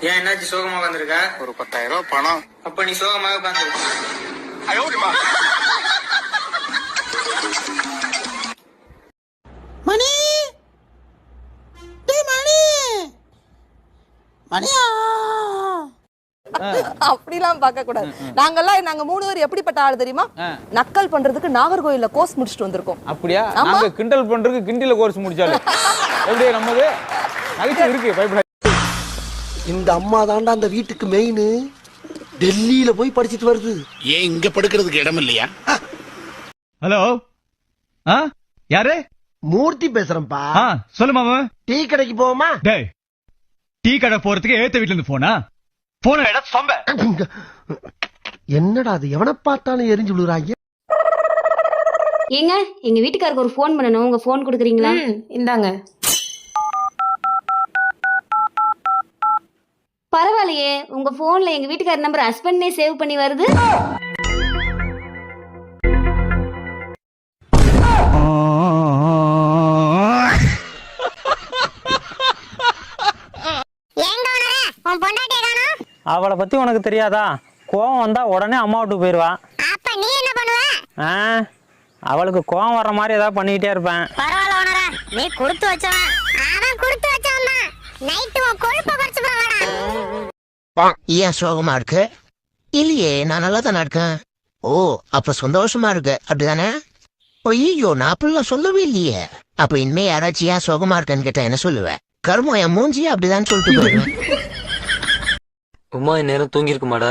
ஏன் என்னாச்சு சோகமா உட்காந்துருக்க? ஒரு 10,000 ரூபாய் பணம். அப்ப நீ சோகமா உட்காந்துருக்க. மணி மணி மணியா அப்படிலாம் பார்க்க கூடாது. நாங்க 3 பேர் எப்படிப்பட்ட ஆள் தெரியுமா? நக்கல் பண்றதுக்கு நாகர்கோயில்ல கோர்ஸ் முடிச்சுட்டு வந்திருக்கோம். அப்படியா? நாங்க கிண்டல் பண்றதுக்கு கிண்டில கோர்ஸ் முடிச்சாலும் எப்படியே நம்மது நகைச்சு இருக்கு. பயப்பட இந்த அம்மா தாண்டா அந்த வீட்டுக்கு மெயின். டெல்லியில போய் படிச்சிட்டு வருது. ஏன் இங்க படுக்கிறதுக்கு இடம் இல்லையா? ஹலோ, யாரு? மூர்த்தி பேசுறேன்பா. சொல்லு மாமா. டீ கடைக்கு போவோமா? டேய், டீ கடை போறதுக்கு ஏத்த வீட்ல இருந்து போனா போன இடம் சொம்ப. என்னடா அது, எவனை பார்த்தாலும் எரிஞ்சு விழுறாங்க. ஏங்க, எங்க வீட்டுக்காருக்கு ஒரு ஃபோன் பண்ணணும். உங்க ஃபோன் கொடுக்குறீங்களா? இந்தாங்க. பரவாயில்லையே, உங்க போன்ல எங்க வீட்டுக்கார நம்பர் ஹஸ்பண்ட்னே சேவ் பண்ணி வருது. அவளை பத்தி உனக்கு தெரியாதா? கோவம் வந்தா உடனே அம்மா விட்டு போயிருவா. அப்ப நீ என்ன பண்ணுவ? அவளுக்கு கோவம் வர்ற மாதிரி ஏதாவது பண்ணிக்கிட்டே இருப்பேன். பரவாயில்ல ஓனரா, நீ கொடுத்து வச்சவன். அவன் கொடுத்து வச்சவன் தான். நைட்டு உன் கொழுப்ப குறைச்சு போவாடா. ஏன் சோகமா இருக்கு? இல்லையே, நான் நல்லா தானே இருக்கேன். ஓ, அப்ப சந்தோஷமா இருக்கு அப்படிதானே? ஐயோ, நான் அப்படிலாம் சொல்லவே இல்லையே. அப்ப இனிமே யாராச்சும் ஏன் சோகமா இருக்கேன்னு கேட்டா என்ன சொல்லுவேன்? கருமம், என் மூஞ்சியா அப்படிதான் சொல்லிட்டு போயிருவேன். உமா நேரம் தூங்கி இருக்குமாடா?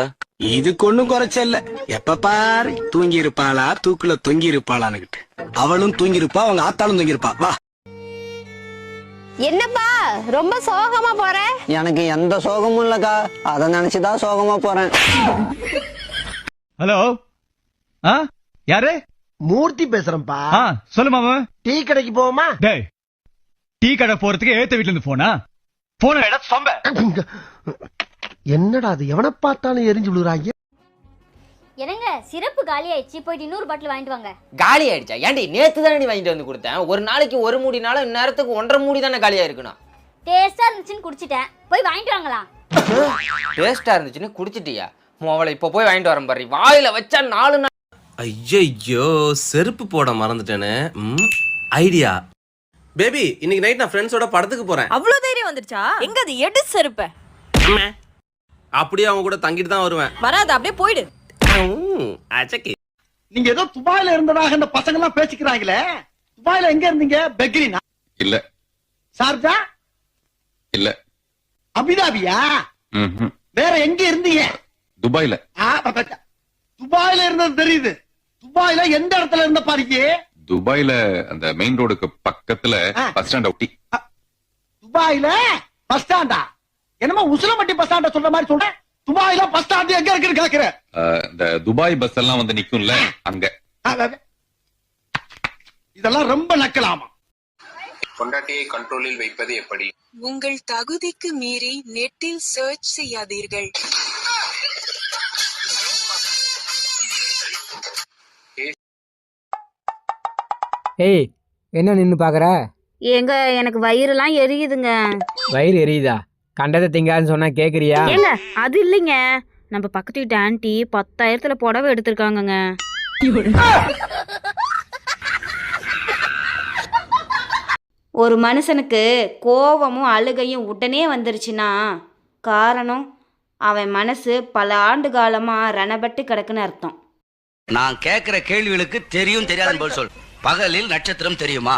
இதுக்கு ஒண்ணும் குறைச்ச இல்ல. எப்ப பாரு தூங்கி இருப்பாளா, தூக்குல தொங்கி இருப்பாளான்னுகிட்டு. அவளும் தூங்கி இருப்பா, அவங்க ஆத்தாலும் தூங்கி இருப்பா. வா. என்னப்பா ரொம்ப சோகமா போற? எனக்கு எந்த சோகமும் இல்லக்கா, அதை நினைச்சுதான் சோகமா போறேன். ஹலோ, யாரு? மூர்த்தி பேசுறேன்பா. சொல்லு மாமா. டீ கடைக்கு போவோமா? டேய், டீ கடை போறதுக்கு ஏத்த வீட்ல இருந்து போனா போன இடம் சொம்ப. என்னடா அது, எவனை பார்த்தாலும் எரிஞ்சு விழுறாங்க. என்னங்க, சிறப்பு காலி ஆயிடுச்சு, போயிட்டு இன்னொரு பாட்டில் வாங்கிட்டு வாங்க. காலி ஆயிடுச்சா? ஏன்டி நேத்து தானே வாங்கிட்டு வந்து கொடுத்தேன். ஒரு நாளைக்கு ஒரு மூடினாலும் இந்நேரத்துக்கு 1.5 மூடி தானே காலியா இருக்கணும். டேஸ்டா இருந்துச்சுன்னு குடிச்சிட்டேன், போய் வாங்கிட்டு வாங்களா? டேஸ்டா இருந்துச்சுன்னு குடிச்சிட்டியா? அவளை இப்ப போய் வாங்கிட்டு வரேன் பாரு. வாயில வச்சா 4 நாள். ஐயோ, செருப்பு போட மறந்துட்டேனே. ஐடியா. பேபி, இன்னைக்கு நைட் நான் ஃப்ரெண்ட்ஸோட படத்துக்கு போறேன். அவ்வளவு தைரியம் வந்துருச்சா? எங்க அது எடு செருப்ப. அப்படியே அவங்க கூட தங்கிட்டு தான் வருவேன். வராது, அப்படியே போயிடு. நீங்க ஏதோ துபாயில இருந்ததாக இந்த பசங்க எல்லாம் பேசிக்கிறாங்களே. துபாயில எங்க இருந்தீங்க? பெக்ரினா? இல்ல. சார்ஜா? இல்ல. அபிதாபியா? வேற எங்க இருந்தீங்க? துபாயில. துபாயில இருந்தது தெரியுது. துபாயில எந்த இடத்துல இருந்த பாருங்க? துபாயில அந்த மெயின் ரோடுக்கு பக்கத்துல பஸ் ஸ்டாண்ட் ஒட்டி. துபாயில பஸ் ஸ்டாண்டா? என்னமா உசிலம்பட்டி பஸ் ஸ்டாண்ட சொல்ற மாதிரி சொல்ற. துபாயில பஸ் ஸ்டாண்ட் எங்க இருக்குன்னு கேக்குற. இந்த துபாய் பஸ் எல்லாம் வந்து நிக்கும்ல, அங்க. இதெல்லாம் ரொம்ப நக்கலாமா? பொண்டாட்டியை கண்ட்ரோலில் வைப்பது எப்படி? உங்கள் தகுதிக்கு மீறி நெட்டில் சர்ச் செய்யாதீர்கள். ஏய், என்ன நின்னு பாக்குற? ஏங்க, எனக்கு வயிறுலாம் எரியுதுங்க. வயிறு எரியுதா? கண்டதை திங்காதுன்னு சொன்னா கேக்குறியா? ஏங்க, அது இல்லைங்க, நம்ம பக்கத்து வீட்டு ஆண்டி 10,000த்துல புடவை எடுத்திருக்காங்கங்க. ஒரு மனுஷனுக்கு கோபமும் அழுகையும் உடனே வந்துருச்சுன்னா காரணம் அவன் மனசு பல ஆண்டு காலமா ரணப்பட்டு கிடக்குன்னு அர்த்தம். நான் கேக்குற கேள்விகளுக்கு தெரியும் தெரியாதுன்னு பதில் சொல். பகலில் நட்சத்திரம் தெரியுமா?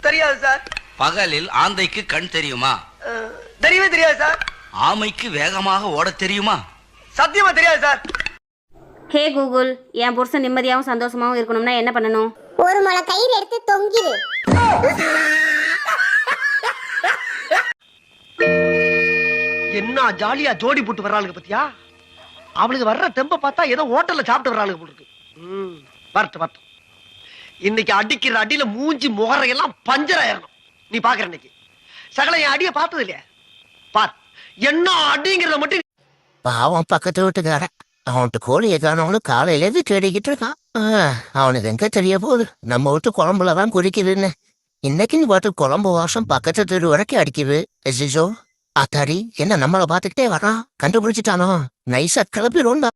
தெரியாது சார். பகலில் ஆந்தைக்கு கண் தெரியுமா? தெரியவே தெரியாது சார். ஆமைக்கு வேகமாக ஓட தெரியுமா? சத்தியமா தெரியாது சார். ஹே கூகுள், என் புருஷன் நிம்மதியாகவும் சந்தோஷமாகவும் இருக்கணும்னா என்ன பண்ணணும்? ஒரு முளை கயிறு எடுத்து தொங்கிடு. என்ன ஜாலியா ஜோடி போட்டு வர்றாளுங்க பத்தியா? அவளுக்கு வர்ற தெம்ப பார்த்தா ஏதோ ஹோட்டல்ல சாப்பிட்டு வர்றாளுங்க போல இருக்கு. வரட்டும் வரட்டும். இன்னைக்கு அடிக்கிற அடியில மூஞ்சி முகரையெல்லாம் பஞ்சர் ஆயிரணும். நீ பாக்குற இன்னைக்கு சகல என் அடிய பார்த்தது இல்லையா? பார், என்ன அடிங்கிறத மட்டும். பாவம் பக்கத்து வீட்டுக்காரன். அவன்கிட்ட கோழி ஏதானவனு காலையில இருந்து தேடிக்கிட்டு இருக்கான். அவனுக்கு எங்க தெரிய போகுது நம்ம வீட்டு குழம்புலதான் குறிக்குதுன்னு. இன்னைக்கு நீ பாட்டு குழம்பு வாசம் பக்கத்து தெரு வரைக்கும் அடிக்குது. அத்தாடி என்ன நம்மள பாத்துக்கிட்டே வரான், கண்டுபிடிச்சிட்டானோ, நைஸா கிளப்பிடும்டா.